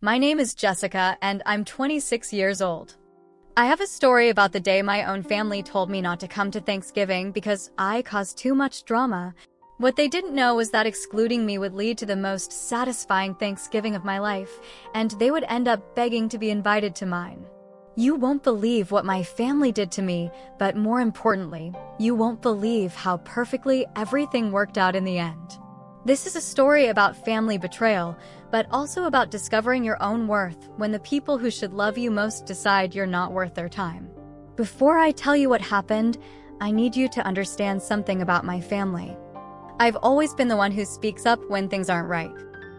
My name is Jessica, and I'm 26 years old. I have a story about the day my own family told me not to come to Thanksgiving because I caused too much drama. What they didn't know was that excluding me would lead to the most satisfying Thanksgiving of my life, and they would end up begging to be invited to mine. You won't believe what my family did to me, but more importantly, you won't believe how perfectly everything worked out in the end. This is a story about family betrayal, but also about discovering your own worth when the people who should love you most decide you're not worth their time. Before I tell you what happened, I need you to understand something about my family. I've always been the one who speaks up when things aren't right.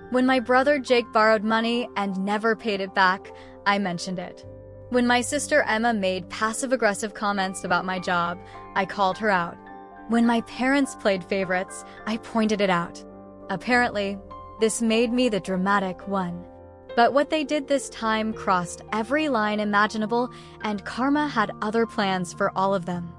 When my brother Jake borrowed money and never paid it back, I mentioned it. When my sister Emma made passive-aggressive comments about my job, I called her out. When my parents played favorites, I pointed it out. Apparently, this made me the dramatic one. But what they did this time crossed every line imaginable, and karma had other plans for all of them.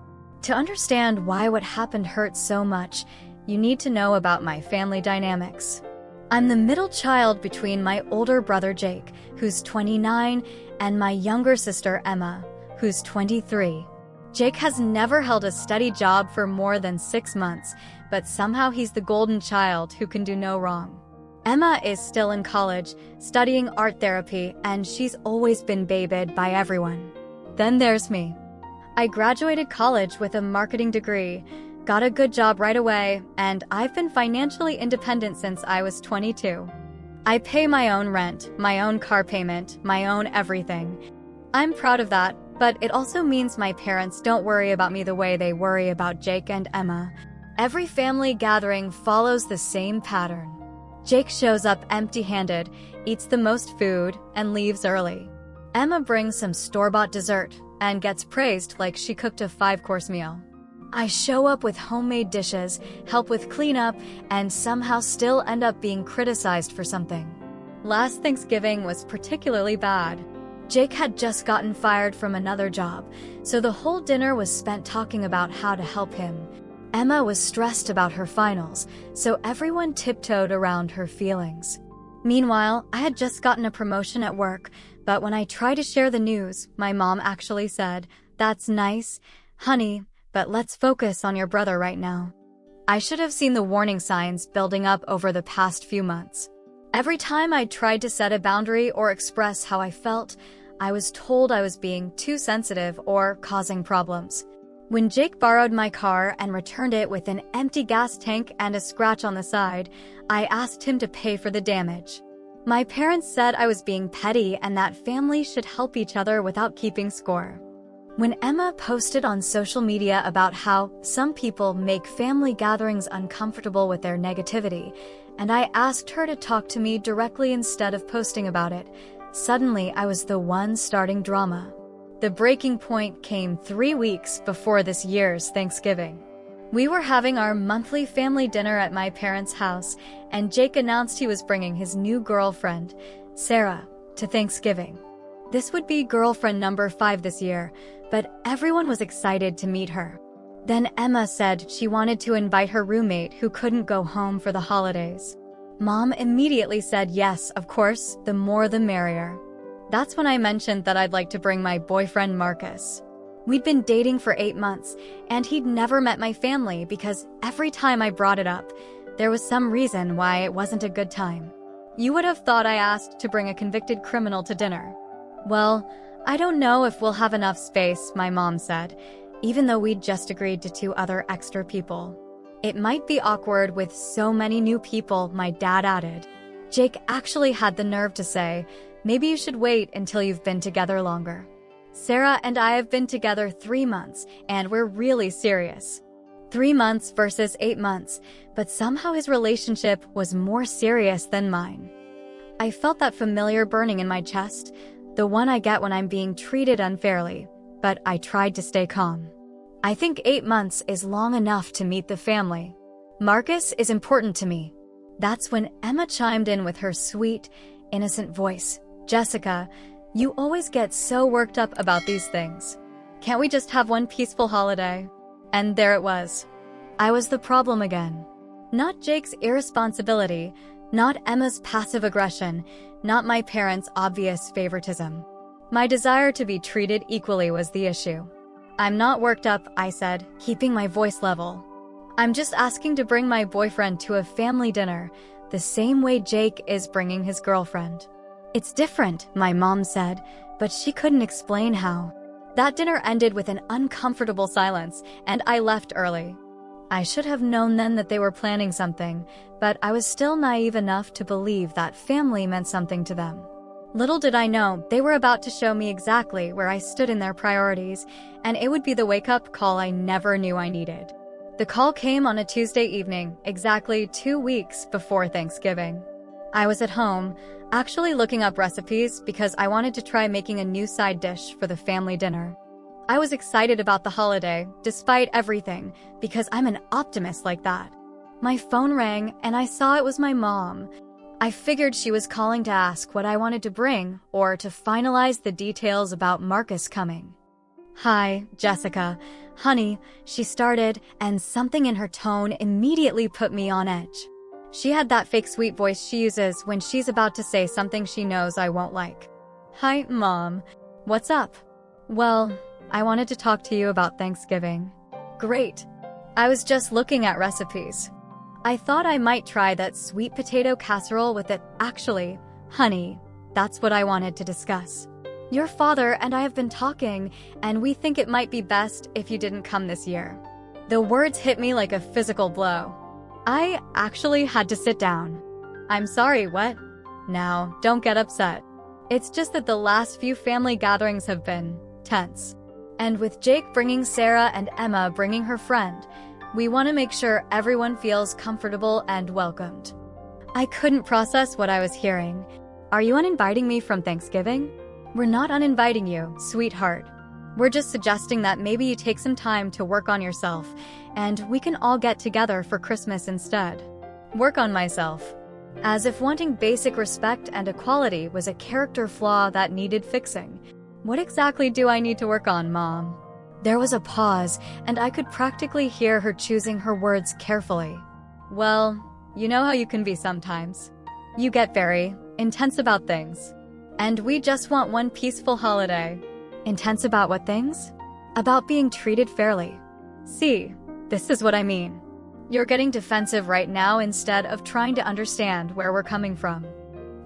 To understand why what happened hurt so much, you need to know about my family dynamics. I'm the middle child between my older brother Jake, who's 29, and my younger sister Emma, who's 23. Jake has never held a steady job for more than 6 months, but somehow he's the golden child who can do no wrong. Emma is still in college, studying art therapy, and she's always been babied by everyone. Then there's me. I graduated college with a marketing degree, got a good job right away, and I've been financially independent since I was 22. I pay my own rent, my own car payment, my own everything. I'm proud of that, but it also means my parents don't worry about me the way they worry about Jake and Emma. Every family gathering follows the same pattern. Jake shows up empty-handed, eats the most food, and leaves early. Emma brings some store-bought dessert and gets praised like she cooked a 5-course meal. I show up with homemade dishes, help with cleanup, and somehow still end up being criticized for something. Last Thanksgiving was particularly bad. Jake had just gotten fired from another job, so the whole dinner was spent talking about how to help him. Emma was stressed about her finals, so everyone tiptoed around her feelings. Meanwhile, I had just gotten a promotion at work, but when I tried to share the news, my mom actually said, "That's nice, honey, but let's focus on your brother right now." I should have seen the warning signs building up over the past few months. Every time I tried to set a boundary or express how I felt, I was told I was being too sensitive or causing problems. When Jake borrowed my car and returned it with an empty gas tank and a scratch on the side, I asked him to pay for the damage. My parents said I was being petty and that families should help each other without keeping score. When Emma posted on social media about how some people make family gatherings uncomfortable with their negativity, and I asked her to talk to me directly instead of posting about it, suddenly I was the one starting drama. The breaking point came 3 weeks before this year's Thanksgiving. We were having our monthly family dinner at my parents' house, and Jake announced he was bringing his new girlfriend, Sarah, to Thanksgiving. This would be girlfriend number 5 this year, but everyone was excited to meet her. Then Emma said she wanted to invite her roommate who couldn't go home for the holidays. Mom immediately said yes, of course, the more the merrier. That's when I mentioned that I'd like to bring my boyfriend Marcus. We'd been dating for 8 months, and he'd never met my family because every time I brought it up, there was some reason why it wasn't a good time. You would have thought I asked to bring a convicted criminal to dinner. Well, I don't know if we'll have enough space, my mom said, even though we'd just agreed to 2 other extra people. It might be awkward with so many new people, my dad added. Jake actually had the nerve to say, "Maybe you should wait until you've been together longer." Sarah and I have been together 3 months, and we're really serious. 3 months versus 8 months, but somehow his relationship was more serious than mine. I felt that familiar burning in my chest, the one I get when I'm being treated unfairly, but I tried to stay calm. I think 8 months is long enough to meet the family. Marcus is important to me. That's when Emma chimed in with her sweet, innocent voice. "Jessica, you always get so worked up about these things. Can't we just have one peaceful holiday?" And there it was. I was the problem again. Not Jake's irresponsibility, Not Emma's passive aggression, not my parents' obvious favoritism. My desire to be treated equally was the issue. I'm not worked up, I said, keeping my voice level. I'm just asking to bring my boyfriend to a family dinner, the same way Jake is bringing his girlfriend. It's different, my mom said, but she couldn't explain how. That dinner ended with an uncomfortable silence, and I left early. I should have known then that they were planning something, but I was still naive enough to believe that family meant something to them. Little did I know, they were about to show me exactly where I stood in their priorities, and it would be the wake-up call I never knew I needed. The call came on a Tuesday evening, exactly 2 weeks before Thanksgiving. I was at home, actually looking up recipes because I wanted to try making a new side dish for the family dinner. I was excited about the holiday, despite everything, because I'm an optimist like that. My phone rang, and I saw it was my mom. I figured she was calling to ask what I wanted to bring, or to finalize the details about Marcus coming. "Hi, Jessica. Honey," she started, and something in her tone immediately put me on edge. She had that fake sweet voice she uses when she's about to say something she knows I won't like. "Hi, Mom. What's up?" "Well, I wanted to talk to you about Thanksgiving." "Great. I was just looking at recipes. I thought I might try that sweet potato casserole with it. Actually, honey, that's what I wanted to discuss. Your father and I have been talking, and we think it might be best if you didn't come this year." The words hit me like a physical blow. I actually had to sit down. "I'm sorry, what?" "Now, don't get upset. It's just that the last few family gatherings have been tense. And with Jake bringing Sarah and Emma bringing her friend, we want to make sure everyone feels comfortable and welcomed." I couldn't process what I was hearing. "Are you uninviting me from Thanksgiving?" "We're not uninviting you, sweetheart. We're just suggesting that maybe you take some time to work on yourself, and we can all get together for Christmas instead." Work on myself. As if wanting basic respect and equality was a character flaw that needed fixing. What exactly do I need to work on, Mom? There was a pause, and I could practically hear her choosing her words carefully. "Well, you know how you can be sometimes. You get very intense about things. And we just want one peaceful holiday." "Intense about what things?" "About being treated fairly." "See, this is what I mean. You're getting defensive right now instead of trying to understand where we're coming from."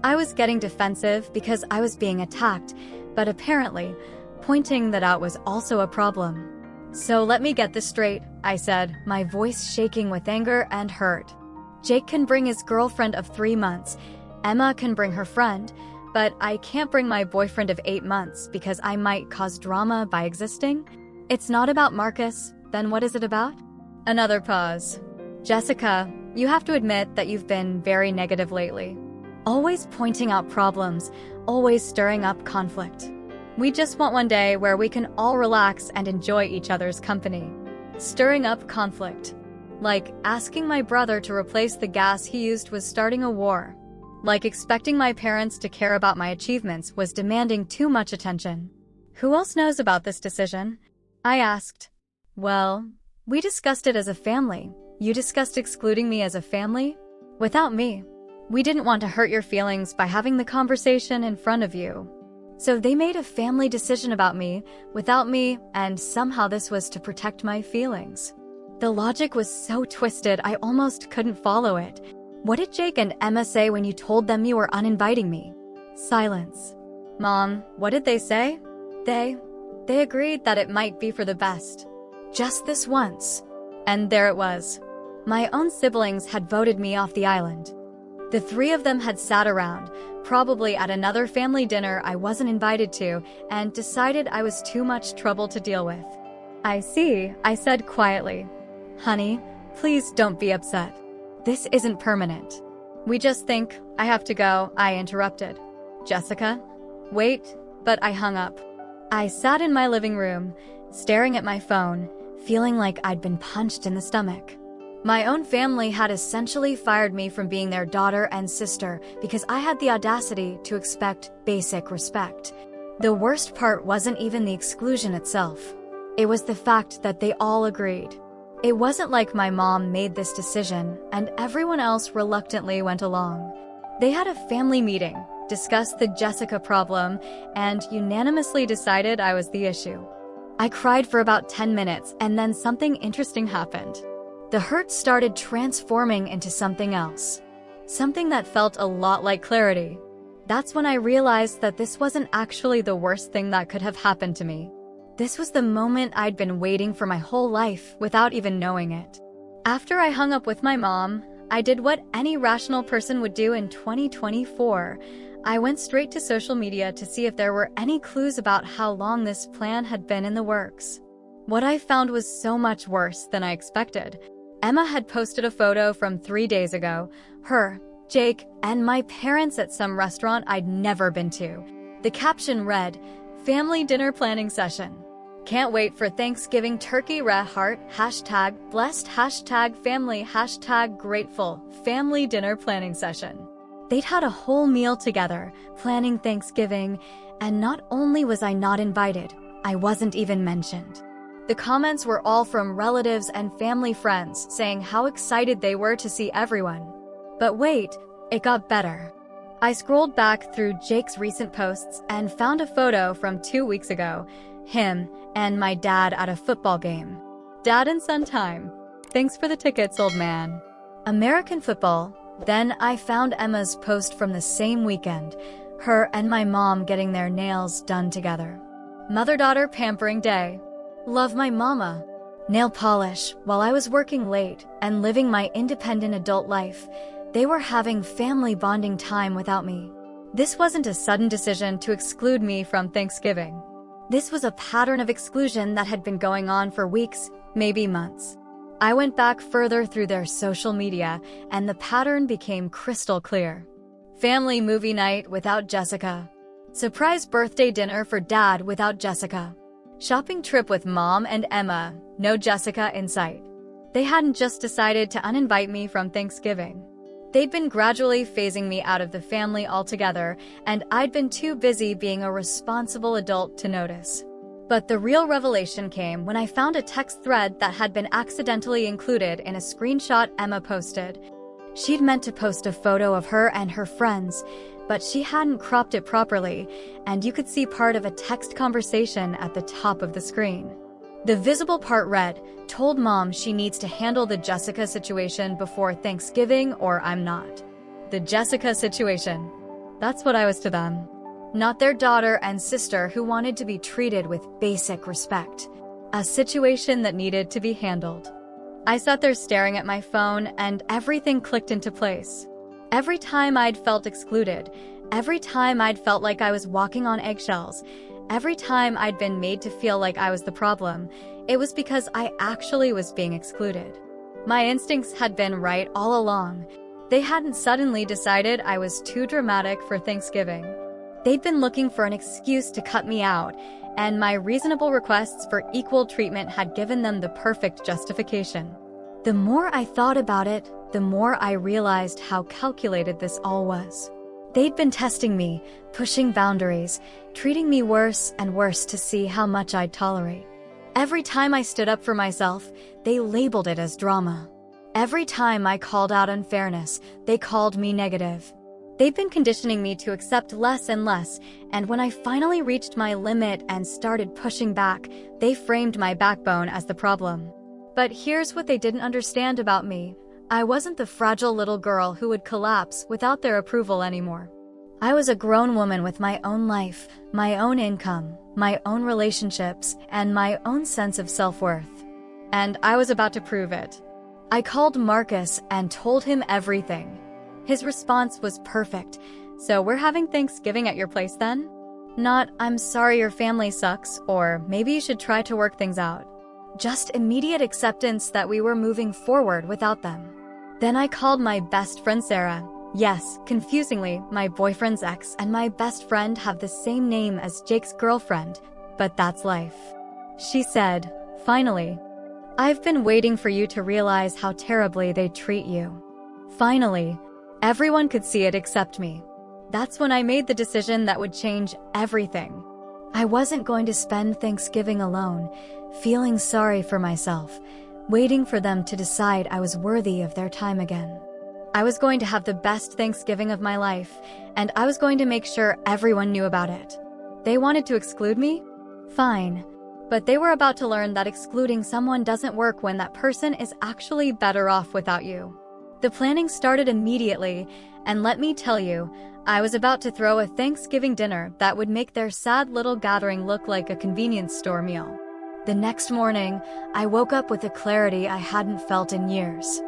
I was getting defensive because I was being attacked, but apparently, pointing that out was also a problem. "So let me get this straight," I said, my voice shaking with anger and hurt. "Jake can bring his girlfriend of 3 months, Emma can bring her friend, but I can't bring my boyfriend of 8 months because I might cause drama by existing? It's not about Marcus, then what is it about?" Another pause. "Jessica, you have to admit that you've been very negative lately. Always pointing out problems, always stirring up conflict. We just want one day where we can all relax and enjoy each other's company." Stirring up conflict. Like asking my brother to replace the gas he used was starting a war. Like expecting my parents to care about my achievements was demanding too much attention. "Who else knows about this decision?" I asked. "Well, we discussed it as a family. You discussed excluding me as a family? Without me. We didn't want to hurt your feelings by having the conversation in front of you. So they made a family decision about me, without me, and somehow this was to protect my feelings." The logic was so twisted I almost couldn't follow it. "What did Jake and Emma say when you told them you were uninviting me?" Silence. "Mom, what did they say?" They agreed that it might be for the best. Just this once. And there it was. My own siblings had voted me off the island. The 3 of them had sat around, probably at another family dinner I wasn't invited to, and decided I was too much trouble to deal with. "I see," I said quietly. "Honey, please don't be upset. This isn't permanent. We just think I have to go," I interrupted. "Jessica?" "Wait," but I hung up. I sat in my living room, staring at my phone, feeling like I'd been punched in the stomach. My own family had essentially fired me from being their daughter and sister because I had the audacity to expect basic respect. The worst part wasn't even the exclusion itself. It was the fact that they all agreed. It wasn't like my mom made this decision and everyone else reluctantly went along. They had a family meeting, discussed the Jessica problem, and unanimously decided I was the issue. I cried for about 10 minutes and then something interesting happened. The hurt started transforming into something else. Something that felt a lot like clarity. That's when I realized that this wasn't actually the worst thing that could have happened to me. This was the moment I'd been waiting for my whole life without even knowing it. After I hung up with my mom, I did what any rational person would do in 2024. I went straight to social media to see if there were any clues about how long this plan had been in the works. What I found was so much worse than I expected. Emma had posted a photo from 3 days ago, her, Jake, and my parents at some restaurant I'd never been to. The caption read, "Family dinner planning session. Can't wait for Thanksgiving turkey heart, #blessed, #family, #grateful, family dinner planning session." They'd had a whole meal together, planning Thanksgiving, and not only was I not invited, I wasn't even mentioned. The comments were all from relatives and family friends saying how excited they were to see everyone. But wait, it got better. I scrolled back through Jake's recent posts and found a photo from 2 weeks ago, him and my dad at a football game. Dad and son time. Thanks for the tickets, old man. American football. Then I found Emma's post from the same weekend, her and my mom getting their nails done together. Mother-daughter pampering day. Love my mama. Nail polish. While I was working late and living my independent adult life, they were having family bonding time without me. This wasn't a sudden decision to exclude me from Thanksgiving. This was a pattern of exclusion that had been going on for weeks, maybe months. I went back further through their social media, and the pattern became crystal clear. Family movie night without Jessica. Surprise birthday dinner for dad without Jessica. Shopping trip with mom and Emma, no Jessica in sight. They hadn't just decided to uninvite me from Thanksgiving. They'd been gradually phasing me out of the family altogether, and I'd been too busy being a responsible adult to notice. But the real revelation came when I found a text thread that had been accidentally included in a screenshot Emma posted. She'd meant to post a photo of her and her friends, but she hadn't cropped it properly, and you could see part of a text conversation at the top of the screen. The visible part read, "Told mom she needs to handle the Jessica situation before Thanksgiving or I'm not." The Jessica situation. That's what I was to them. Not their daughter and sister who wanted to be treated with basic respect. A situation that needed to be handled. I sat there staring at my phone and everything clicked into place. Every time I'd felt excluded, every time I'd felt like I was walking on eggshells, every time I'd been made to feel like I was the problem, it was because I actually was being excluded. My instincts had been right all along. They hadn't suddenly decided I was too dramatic for Thanksgiving. They'd been looking for an excuse to cut me out, and my reasonable requests for equal treatment had given them the perfect justification. The more I thought about it, the more I realized how calculated this all was. They'd been testing me, pushing boundaries, treating me worse and worse to see how much I'd tolerate. Every time I stood up for myself, they labeled it as drama. Every time I called out unfairness, they called me negative. They'd been conditioning me to accept less and less, and when I finally reached my limit and started pushing back, they framed my backbone as the problem. But here's what they didn't understand about me. I wasn't the fragile little girl who would collapse without their approval anymore. I was a grown woman with my own life, my own income, my own relationships, and my own sense of self-worth. And I was about to prove it. I called Marcus and told him everything. His response was perfect. "So we're having Thanksgiving at your place then?" Not, "I'm sorry your family sucks," or "maybe you should try to work things out." Just immediate acceptance that we were moving forward without them. Then I called my best friend Sarah. Yes, confusingly, my boyfriend's ex and my best friend have the same name as Jake's girlfriend, but that's life. She said, "Finally. I've been waiting for you to realize how terribly they treat you." Finally, everyone could see it except me. That's when I made the decision that would change everything. I wasn't going to spend Thanksgiving alone, feeling sorry for myself, waiting for them to decide I was worthy of their time again. I was going to have the best Thanksgiving of my life, and I was going to make sure everyone knew about it. They wanted to exclude me? Fine. But they were about to learn that excluding someone doesn't work when that person is actually better off without you. The planning started immediately, and let me tell you, I was about to throw a Thanksgiving dinner that would make their sad little gathering look like a convenience store meal. The next morning, I woke up with a clarity I hadn't felt in years.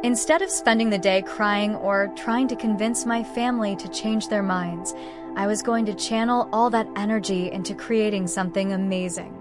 Instead of spending the day crying or trying to convince my family to change their minds, I was going to channel all that energy into creating something amazing.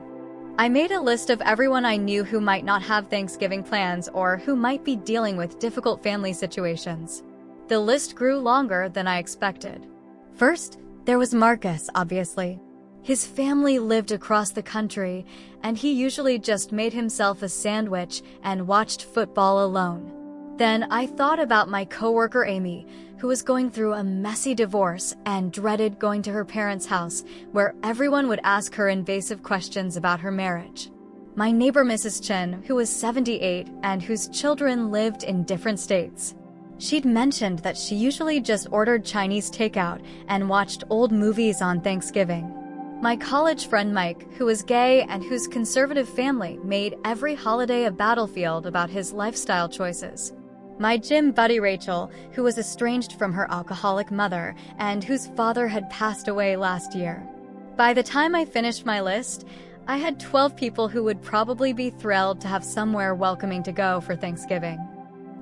I made a list of everyone I knew who might not have Thanksgiving plans or who might be dealing with difficult family situations. The list grew longer than I expected. First, there was Marcus, obviously. His family lived across the country, and he usually just made himself a sandwich and watched football alone. Then I thought about my coworker Amy, who was going through a messy divorce and dreaded going to her parents' house, where everyone would ask her invasive questions about her marriage. My neighbor Mrs. Chen, who was 78 and whose children lived in different states. She'd mentioned that she usually just ordered Chinese takeout and watched old movies on Thanksgiving. My college friend Mike, who was gay and whose conservative family made every holiday a battlefield about his lifestyle choices. My gym buddy Rachel, who was estranged from her alcoholic mother and whose father had passed away last year. By the time I finished my list, I had 12 people who would probably be thrilled to have somewhere welcoming to go for Thanksgiving.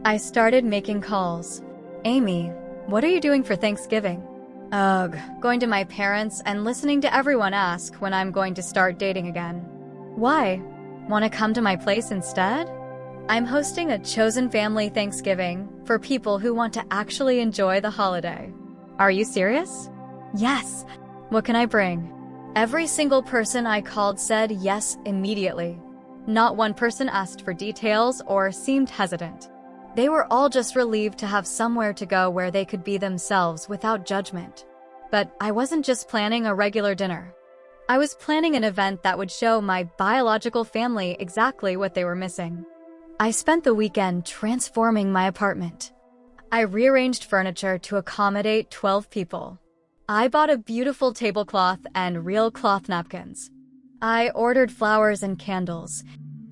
I started making calls. Amy, what are you doing for Thanksgiving? Ugh, going to my parents and listening to everyone ask when I'm going to start dating again. Why? Want to come to my place instead? I'm hosting a chosen family Thanksgiving for people who want to actually enjoy the holiday. Are you serious? Yes. What can I bring? Every single person I called said yes immediately. Not one person asked for details or seemed hesitant. They were all just relieved to have somewhere to go where they could be themselves without judgment. But I wasn't just planning a regular dinner. I was planning an event that would show my biological family exactly what they were missing. I spent the weekend transforming my apartment. I rearranged furniture to accommodate 12 people. I bought a beautiful tablecloth and real cloth napkins. I ordered flowers and candles.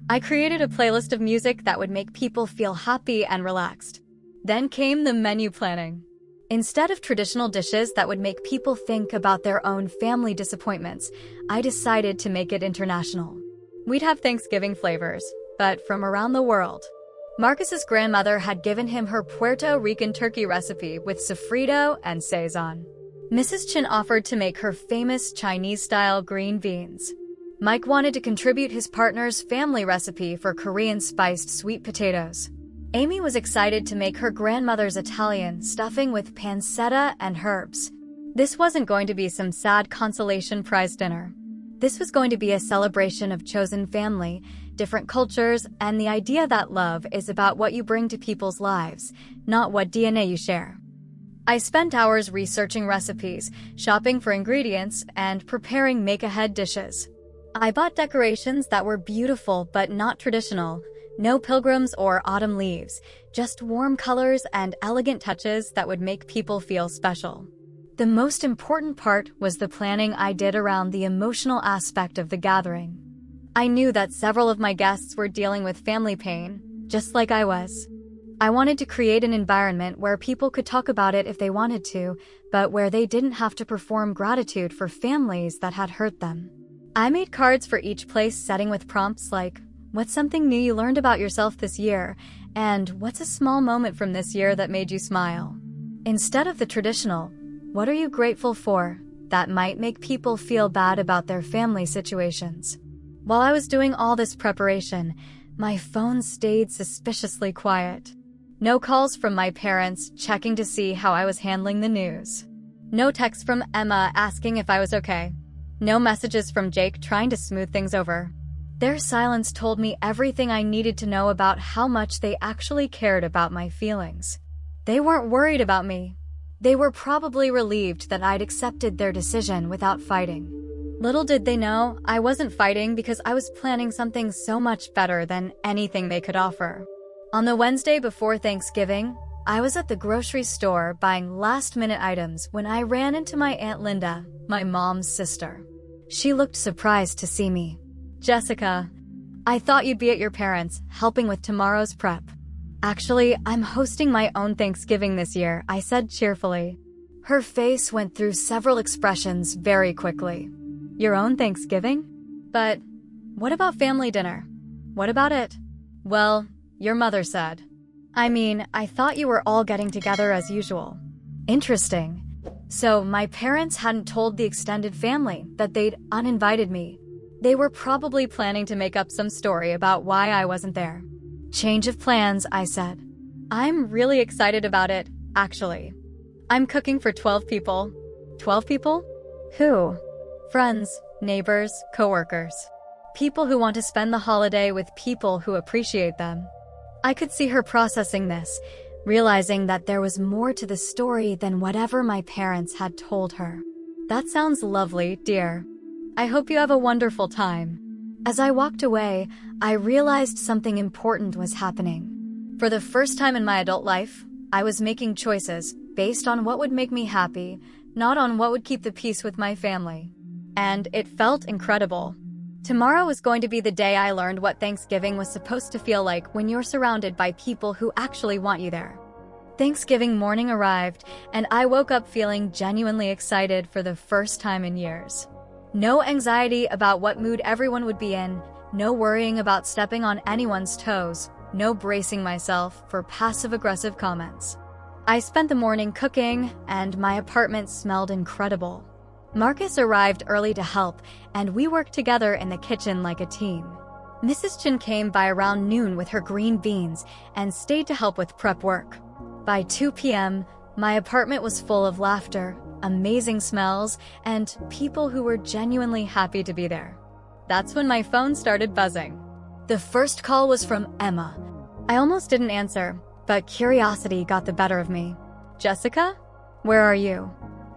I created a playlist of music that would make people feel happy and relaxed. Then came the menu planning. Instead of traditional dishes that would make people think about their own family disappointments, I decided to make it international. We'd have Thanksgiving flavors, but from around the world. Marcus's grandmother had given him her Puerto Rican turkey recipe with sofrito and sazon. Mrs. Chen offered to make her famous Chinese-style green beans. Mike wanted to contribute his partner's family recipe for Korean spiced sweet potatoes. Amy was excited to make her grandmother's Italian stuffing with pancetta and herbs. This wasn't going to be some sad consolation prize dinner. This was going to be a celebration of chosen family, different cultures, and the idea that love is about what you bring to people's lives, not what DNA you share. I spent hours researching recipes, shopping for ingredients, and preparing make-ahead dishes. I bought decorations that were beautiful but not traditional. No pilgrims or autumn leaves, just warm colors and elegant touches that would make people feel special. The most important part was the planning I did around the emotional aspect of the gathering. I knew that several of my guests were dealing with family pain, just like I was. I wanted to create an environment where people could talk about it if they wanted to, but where they didn't have to perform gratitude for families that had hurt them. I made cards for each place, setting with prompts like, "What's something new you learned about yourself this year?" and "What's a small moment from this year that made you smile?" Instead of the traditional, "What are you grateful for?" that might make people feel bad about their family situations. While I was doing all this preparation, my phone stayed suspiciously quiet. No calls from my parents checking to see how I was handling the news. No texts from Emma asking if I was okay. No messages from Jake trying to smooth things over. Their silence told me everything I needed to know about how much they actually cared about my feelings. They weren't worried about me. They were probably relieved that I'd accepted their decision without fighting. Little did they know, I wasn't fighting because I was planning something so much better than anything they could offer. On the Wednesday before Thanksgiving, I was at the grocery store buying last-minute items when I ran into my Aunt Linda, my mom's sister. She looked surprised to see me. "Jessica, I thought you'd be at your parents', helping with tomorrow's prep." "Actually, I'm hosting my own Thanksgiving this year," I said cheerfully. Her face went through several expressions very quickly. "Your own Thanksgiving? But what about family dinner? What about it?" "Well, your mother said." "I mean, I thought you were all getting together as usual." "Interesting. So my parents hadn't told the extended family that they'd uninvited me. They were probably planning to make up some story about why I wasn't there." "Change of plans," I said. "I'm really excited about it, actually. I'm cooking for 12 people." 12 people? Who? "Friends, neighbors, coworkers. People who want to spend the holiday with people who appreciate them." I could see her processing this, realizing that there was more to the story than whatever my parents had told her. "That sounds lovely, dear. I hope you have a wonderful time." As I walked away, I realized something important was happening. For the first time in my adult life, I was making choices based on what would make me happy, not on what would keep the peace with my family. And it felt incredible. Tomorrow was going to be the day I learned what Thanksgiving was supposed to feel like when you're surrounded by people who actually want you there. Thanksgiving morning arrived, and I woke up feeling genuinely excited for the first time in years. No anxiety about what mood everyone would be in, no worrying about stepping on anyone's toes, no bracing myself for passive-aggressive comments. I spent the morning cooking, and my apartment smelled incredible. Marcus arrived early to help, and we worked together in the kitchen like a team. Mrs. Chin came by around noon with her green beans and stayed to help with prep work. By 2 p.m., my apartment was full of laughter, amazing smells, and people who were genuinely happy to be there. That's when my phone started buzzing. The first call was from Emma. I almost didn't answer, but curiosity got the better of me. "Jessica? Where are you?"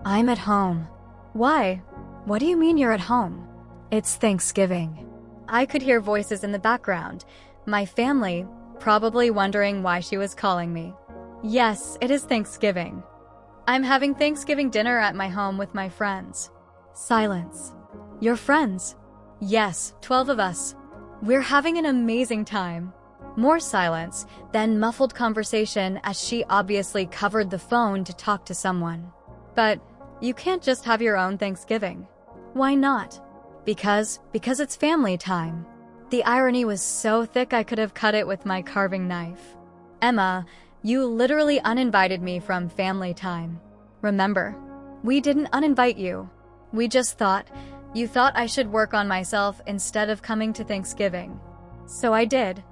"I'm at home." "Why? What do you mean you're at home?" "It's Thanksgiving." I could hear voices in the background. My family, probably wondering why she was calling me. "Yes, it is Thanksgiving. I'm having Thanksgiving dinner at my home with my friends." Silence. "Your friends?" "Yes, 12 of us. We're having an amazing time." More silence, then muffled conversation as she obviously covered the phone to talk to someone. "But you can't just have your own Thanksgiving." "Why not?" Because it's family time." The irony was so thick I could have cut it with my carving knife. "Emma, you literally uninvited me from family time. Remember, we didn't uninvite you. We just you thought I should work on myself instead of coming to Thanksgiving. So I did.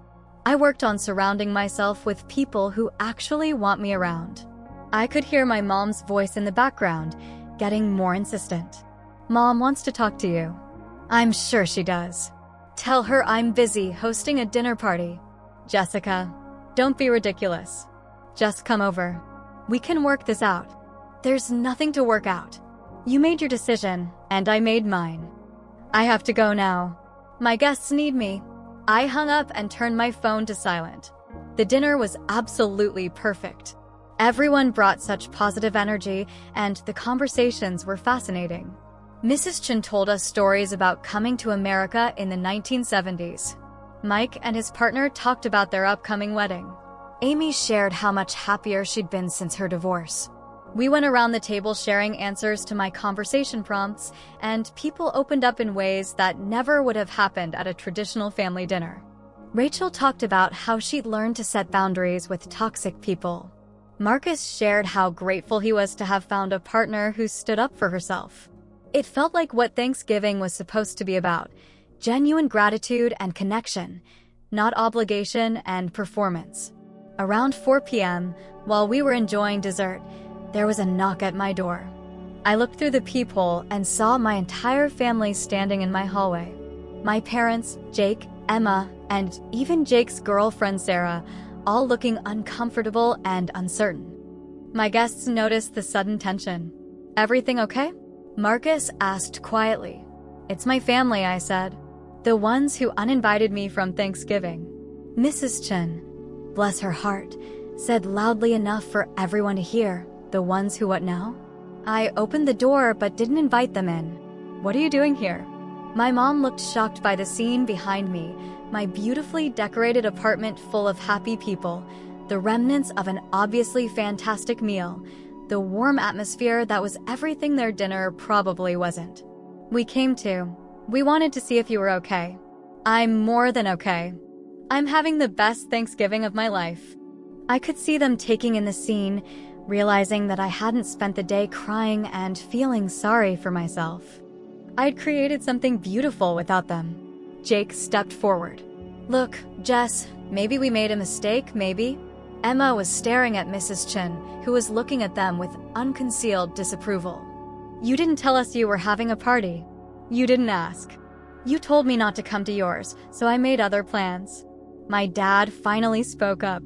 I worked on surrounding myself with people who actually want me around." I could hear my mom's voice in the background, getting more insistent. "Mom wants to talk to you." "I'm sure she does. Tell her I'm busy hosting a dinner party." "Jessica, don't be ridiculous. Just come over. We can work this out." "There's nothing to work out. You made your decision, and I made mine. I have to go now. My guests need me." I hung up and turned my phone to silent. The dinner was absolutely perfect. Everyone brought such positive energy, and the conversations were fascinating. Mrs. Chin told us stories about coming to America in the 1970s. Mike and his partner talked about their upcoming wedding. Amy shared how much happier she'd been since her divorce. We went around the table sharing answers to my conversation prompts, and people opened up in ways that never would have happened at a traditional family dinner. Rachel talked about how she'd learned to set boundaries with toxic people. Marcus shared how grateful he was to have found a partner who stood up for herself. It felt like what Thanksgiving was supposed to be about: genuine gratitude and connection, not obligation and performance. Around 4 p.m., while we were enjoying dessert, there was a knock at my door. I looked through the peephole and saw my entire family standing in my hallway. My parents, Jake, Emma, and even Jake's girlfriend Sarah, all looking uncomfortable and uncertain. My guests noticed the sudden tension. "Everything okay?" Marcus asked quietly. It's my family, I said. The ones who uninvited me from Thanksgiving. Mrs. Chen, bless her heart, said loudly enough for everyone to hear, the ones who what now? I opened the door but didn't invite them in. What are you doing here? My mom looked shocked by the scene behind me, my beautifully decorated apartment full of happy people, the remnants of an obviously fantastic meal, the warm atmosphere that was everything their dinner probably wasn't. We wanted to see if you were okay. I'm more than okay. I'm having the best Thanksgiving of my life. I could see them taking in the scene, realizing that I hadn't spent the day crying and feeling sorry for myself. I'd created something beautiful without them. Jake stepped forward. Look, Jess, maybe we made a mistake, maybe? Emma was staring at Mrs. Chen, who was looking at them with unconcealed disapproval. You didn't tell us you were having a party. You didn't ask. You told me not to come to yours, so I made other plans. My dad finally spoke up.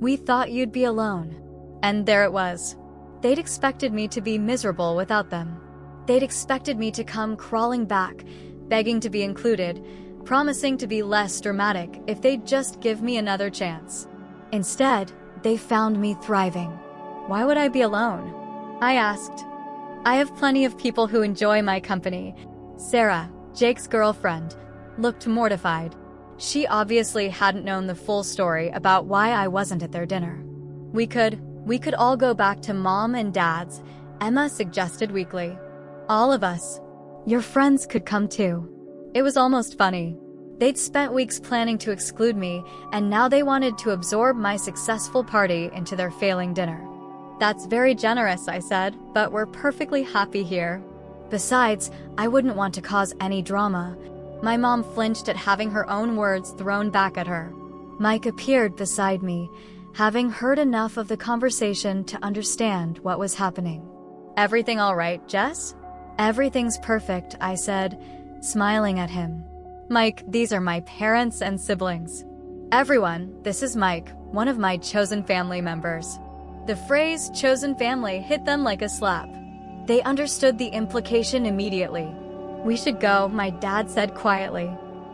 We thought you'd be alone. And there it was. They'd expected me to be miserable without them. They'd expected me to come crawling back, begging to be included, promising to be less dramatic if they'd just give me another chance. Instead, they found me thriving. Why would I be alone? I asked. I have plenty of people who enjoy my company. Sarah, Jake's girlfriend, looked mortified. She obviously hadn't known the full story about why I wasn't at their dinner. We could all go back to Mom and Dad's, Emma suggested weakly. All of us. Your friends could come too. It was almost funny. They'd spent weeks planning to exclude me, and now they wanted to absorb my successful party into their failing dinner. That's very generous, I said, but we're perfectly happy here. Besides, I wouldn't want to cause any drama. My mom flinched at having her own words thrown back at her. Mike appeared beside me, having heard enough of the conversation to understand what was happening. Everything all right, Jess? Everything's perfect, I said, smiling at him. Mike, these are my parents and siblings. Everyone, this is Mike, one of my chosen family members. The phrase chosen family hit them like a slap. They understood the implication immediately. We should go, my dad said quietly.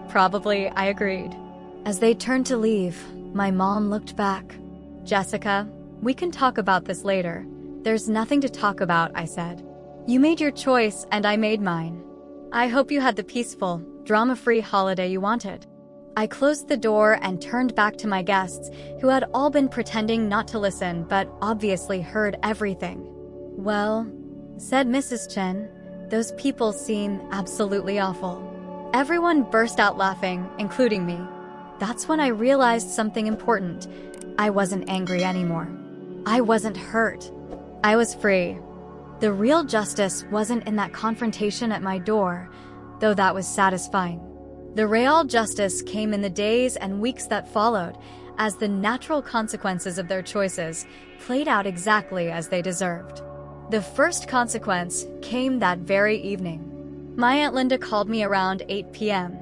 Probably, I agreed. As they turned to leave, my mom looked back. Jessica, we can talk about this later. There's nothing to talk about, I said. You made your choice and I made mine. I hope you had the peaceful, drama-free holiday you wanted. I closed the door and turned back to my guests, who had all been pretending not to listen but obviously heard everything. Well, said Mrs. Chen, those people seem absolutely awful. Everyone burst out laughing, including me. That's when I realized something important. I wasn't angry anymore. I wasn't hurt. I was free. The real justice wasn't in that confrontation at my door, though that was satisfying. The real justice came in the days and weeks that followed, as the natural consequences of their choices played out exactly as they deserved. The first consequence came that very evening. My Aunt Linda called me around 8 p.m.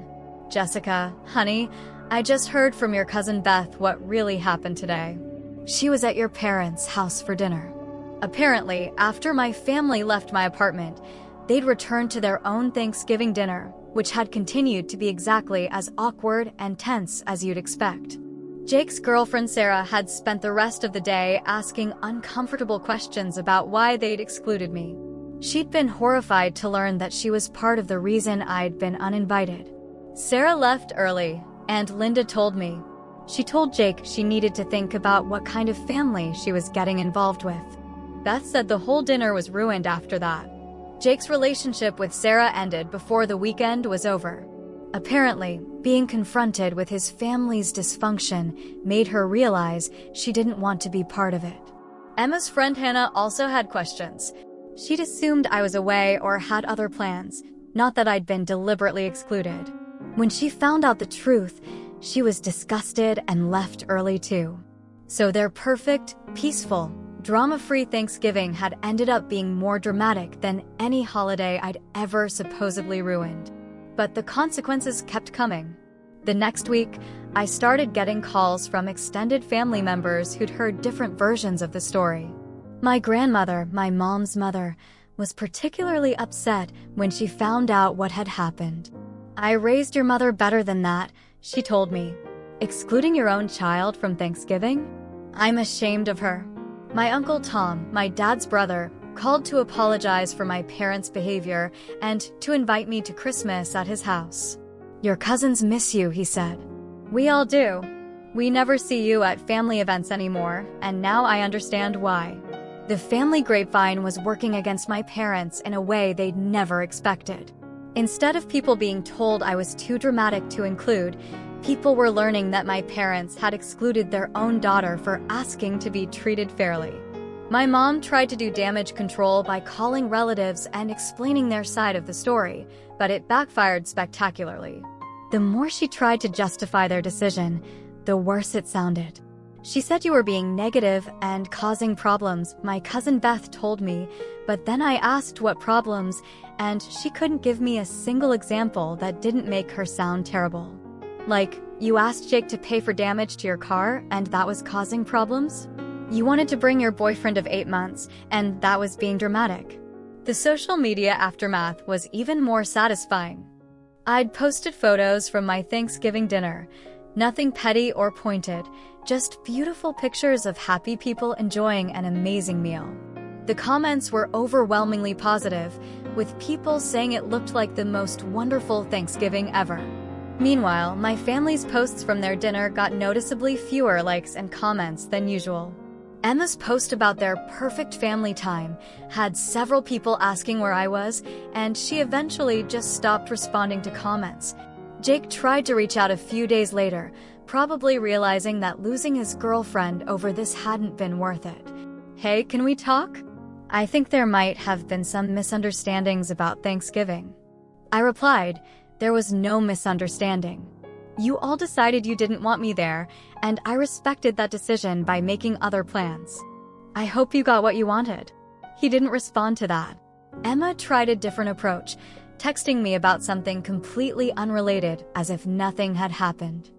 Jessica, honey, I just heard from your cousin Beth what really happened today. She was at your parents' house for dinner. Apparently, after my family left my apartment, they'd returned to their own Thanksgiving dinner, which had continued to be exactly as awkward and tense as you'd expect. Jake's girlfriend Sarah had spent the rest of the day asking uncomfortable questions about why they'd excluded me. She'd been horrified to learn that she was part of the reason I'd been uninvited. Sarah left early, and Linda told me. She told Jake she needed to think about what kind of family she was getting involved with. Beth said the whole dinner was ruined after that. Jake's relationship with Sarah ended before the weekend was over. Apparently, being confronted with his family's dysfunction made her realize she didn't want to be part of it. Emma's friend Hannah also had questions. She'd assumed I was away or had other plans, not that I'd been deliberately excluded. When she found out the truth, she was disgusted and left early too. So their perfect, peaceful, drama-free Thanksgiving had ended up being more dramatic than any holiday I'd ever supposedly ruined. But the consequences kept coming. The next week, I started getting calls from extended family members who'd heard different versions of the story. My grandmother, my mom's mother, was particularly upset when she found out what had happened. "I raised your mother better than that," she told me. "Excluding your own child from Thanksgiving? I'm ashamed of her." My Uncle Tom, my dad's brother, called to apologize for my parents' behavior and to invite me to Christmas at his house. "Your cousins miss you," he said. "We all do. We never see you at family events anymore, and now I understand why." The family grapevine was working against my parents in a way they'd never expected. Instead of people being told I was too dramatic to include, people were learning that my parents had excluded their own daughter for asking to be treated fairly. My mom tried to do damage control by calling relatives and explaining their side of the story, but it backfired spectacularly. The more she tried to justify their decision, the worse it sounded. "She said you were being negative and causing problems," my cousin Beth told me, but then I asked what problems, and she couldn't give me a single example that didn't make her sound terrible. Like, you asked Jake to pay for damage to your car, and that was causing problems? You wanted to bring your boyfriend of 8 months, and that was being dramatic. The social media aftermath was even more satisfying. I'd posted photos from my Thanksgiving dinner. Nothing petty or pointed, just beautiful pictures of happy people enjoying an amazing meal. The comments were overwhelmingly positive, with people saying it looked like the most wonderful Thanksgiving ever. Meanwhile, my family's posts from their dinner got noticeably fewer likes and comments than usual. Emma's post about their perfect family time had several people asking where I was, and she eventually just stopped responding to comments. Jake tried to reach out a few days later, probably realizing that losing his girlfriend over this hadn't been worth it. "Hey, can we talk? I think there might have been some misunderstandings about Thanksgiving." I replied, "There was no misunderstanding. You all decided you didn't want me there, and I respected that decision by making other plans. I hope you got what you wanted." He didn't respond to that. Emma tried a different approach, texting me about something completely unrelated as if nothing had happened.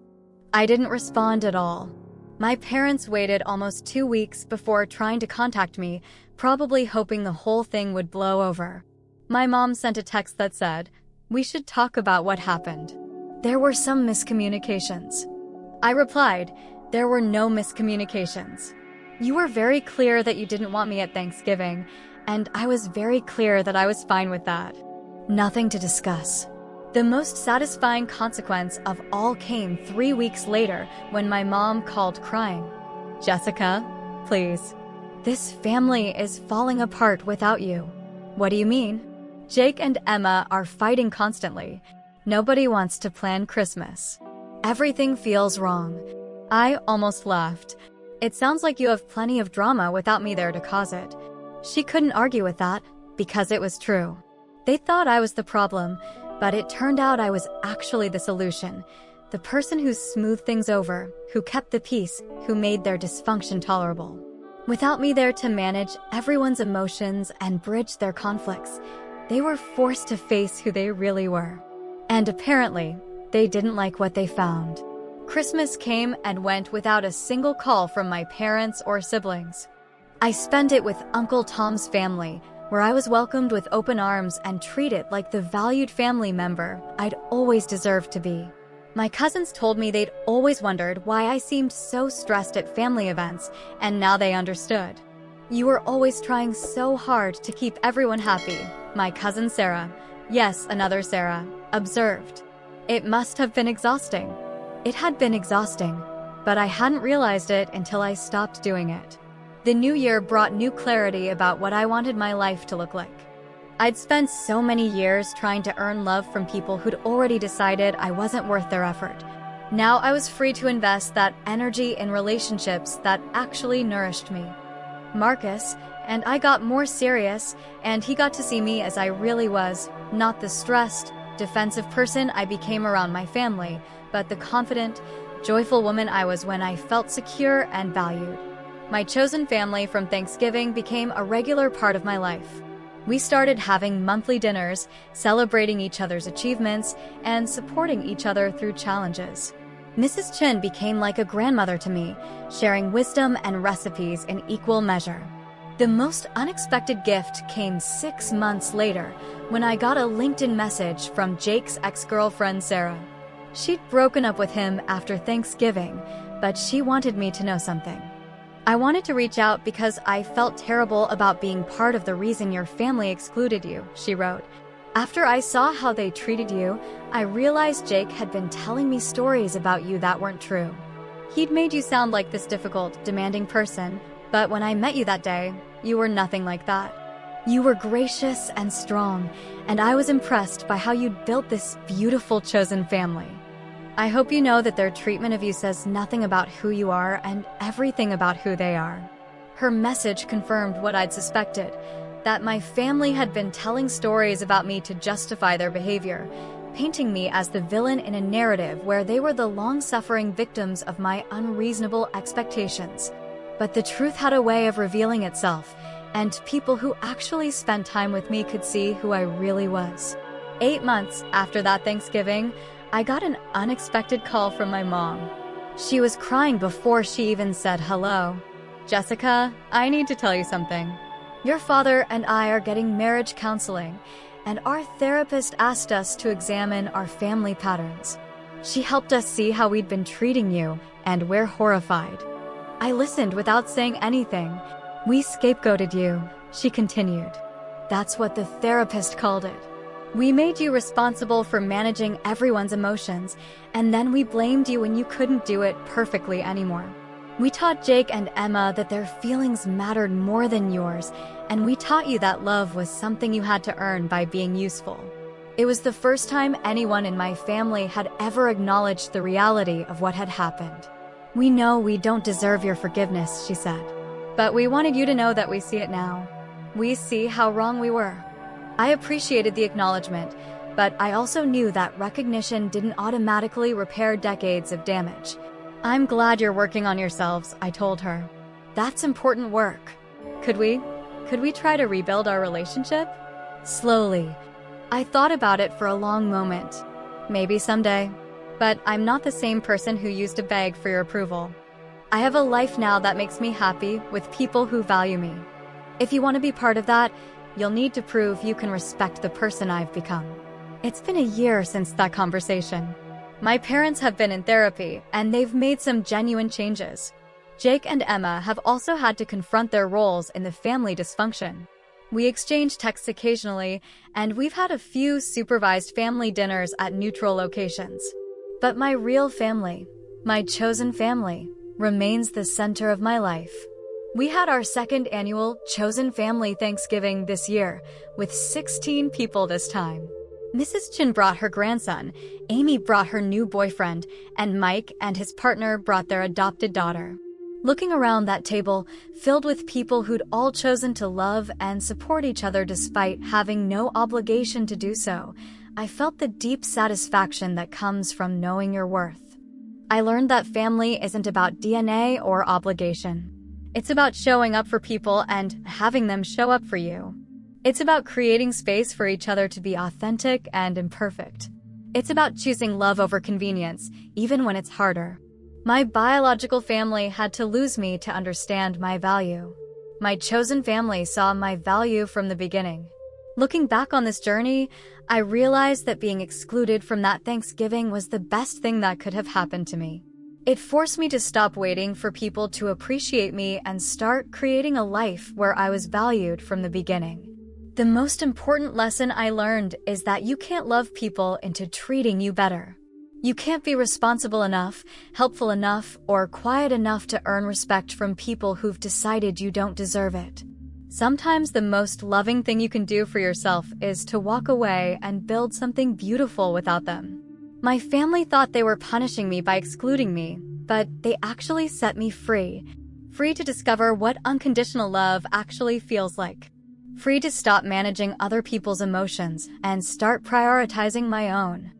I didn't respond at all. My parents waited almost 2 weeks before trying to contact me, probably hoping the whole thing would blow over. My mom sent a text that said, "We should talk about what happened. There were some miscommunications." I replied, "There were no miscommunications. You were very clear that you didn't want me at Thanksgiving, and I was very clear that I was fine with that. Nothing to discuss." The most satisfying consequence of all came 3 weeks later when my mom called crying. "Jessica, please. This family is falling apart without you." "What do you mean?" "Jake and Emma are fighting constantly. Nobody wants to plan Christmas. Everything feels wrong." I almost laughed. "It sounds like you have plenty of drama without me there to cause it." She couldn't argue with that, because it was true. They thought I was the problem, but it turned out I was actually the solution. The person who smoothed things over, who kept the peace, who made their dysfunction tolerable. Without me there to manage everyone's emotions and bridge their conflicts, they were forced to face who they really were. And apparently, they didn't like what they found. Christmas came and went without a single call from my parents or siblings. I spent it with Uncle Tom's family, where I was welcomed with open arms and treated like the valued family member I'd always deserved to be. My cousins told me they'd always wondered why I seemed so stressed at family events, and now they understood. "You were always trying so hard to keep everyone happy," my cousin Sarah, yes, another Sarah, observed. It must have been exhausting. It had been exhausting, but I hadn't realized it until I stopped doing it. The new year brought new clarity about what I wanted my life to look like. I'd spent so many years trying to earn love from people who'd already decided I wasn't worth their effort. Now I was free to invest that energy in relationships that actually nourished me. Marcus and I got more serious, and he got to see me as I really was, not the stressed, defensive person I became around my family, but the confident, joyful woman I was when I felt secure and valued. My chosen family from Thanksgiving became a regular part of my life. We started having monthly dinners, celebrating each other's achievements, and supporting each other through challenges. Mrs. Chin became like a grandmother to me, sharing wisdom and recipes in equal measure. The most unexpected gift came 6 months later when I got a LinkedIn message from Jake's ex-girlfriend Sarah. She'd broken up with him after Thanksgiving, but she wanted me to know something. I wanted to reach out because I felt terrible about being part of the reason your family excluded you, she wrote. After I saw how they treated you, I realized Jake had been telling me stories about you that weren't true. He'd made you sound like this difficult, demanding person, but when I met you that day, you were nothing like that. You were gracious and strong, and I was impressed by how you'd built this beautiful chosen family. I hope you know that their treatment of you says nothing about who you are and everything about who they are. Her message confirmed what I'd suspected, that my family had been telling stories about me to justify their behavior, painting me as the villain in a narrative where they were the long-suffering victims of my unreasonable expectations. But the truth had a way of revealing itself, and people who actually spent time with me could see who I really was. 8 months after that Thanksgiving, I got an unexpected call from my mom. She was crying before she even said hello. "Jessica, I need to tell you something. Your father and I are getting marriage counseling, and our therapist asked us to examine our family patterns. She helped us see how we'd been treating you, and we're horrified." I listened without saying anything. "We scapegoated you," she continued. "That's what the therapist called it. We made you responsible for managing everyone's emotions, and then we blamed you when you couldn't do it perfectly anymore. We taught Jake and Emma that their feelings mattered more than yours, and we taught you that love was something you had to earn by being useful." It was the first time anyone in my family had ever acknowledged the reality of what had happened. "We know we don't deserve your forgiveness," she said. "But we wanted you to know that we see it now. We see how wrong we were." I appreciated the acknowledgement, but I also knew that recognition didn't automatically repair decades of damage. "I'm glad you're working on yourselves," I told her. "That's important work. Could we try to rebuild our relationship?" Slowly. I thought about it for a long moment. Maybe someday. But I'm not the same person who used to beg for your approval. I have a life now that makes me happy with people who value me. If you want to be part of that, you'll need to prove you can respect the person I've become. It's been a year since that conversation. My parents have been in therapy, and they've made some genuine changes. Jake and Emma have also had to confront their roles in the family dysfunction. We exchange texts occasionally, and we've had a few supervised family dinners at neutral locations. But my real family, my chosen family, remains the center of my life. We had our second annual Chosen Family Thanksgiving this year, with 16 people this time. Mrs. Chin brought her grandson, Amy brought her new boyfriend, and Mike and his partner brought their adopted daughter. Looking around that table, filled with people who'd all chosen to love and support each other despite having no obligation to do so, I felt the deep satisfaction that comes from knowing your worth. I learned that family isn't about DNA or obligation. It's about showing up for people and having them show up for you. It's about creating space for each other to be authentic and imperfect. It's about choosing love over convenience, even when it's harder. My biological family had to lose me to understand my value. My chosen family saw my value from the beginning. Looking back on this journey, I realized that being excluded from that Thanksgiving was the best thing that could have happened to me. It forced me to stop waiting for people to appreciate me and start creating a life where I was valued from the beginning. The most important lesson I learned is that you can't love people into treating you better. You can't be responsible enough, helpful enough, or quiet enough to earn respect from people who've decided you don't deserve it. Sometimes the most loving thing you can do for yourself is to walk away and build something beautiful without them. My family thought they were punishing me by excluding me, but they actually set me free. Free to discover what unconditional love actually feels like. Free to stop managing other people's emotions and start prioritizing my own.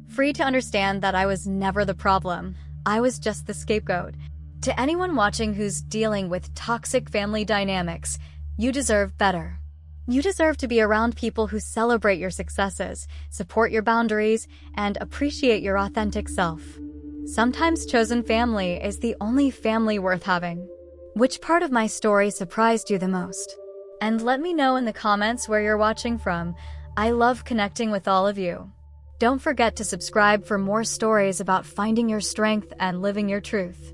Free to understand that I was never the problem. I was just the scapegoat. To anyone watching who's dealing with toxic family dynamics, you deserve better. You deserve to be around people who celebrate your successes, support your boundaries, and appreciate your authentic self. Sometimes chosen family is the only family worth having. Which part of my story surprised you the most? And let me know in the comments where you're watching from. I love connecting with all of you. Don't forget to subscribe for more stories about finding your strength and living your truth.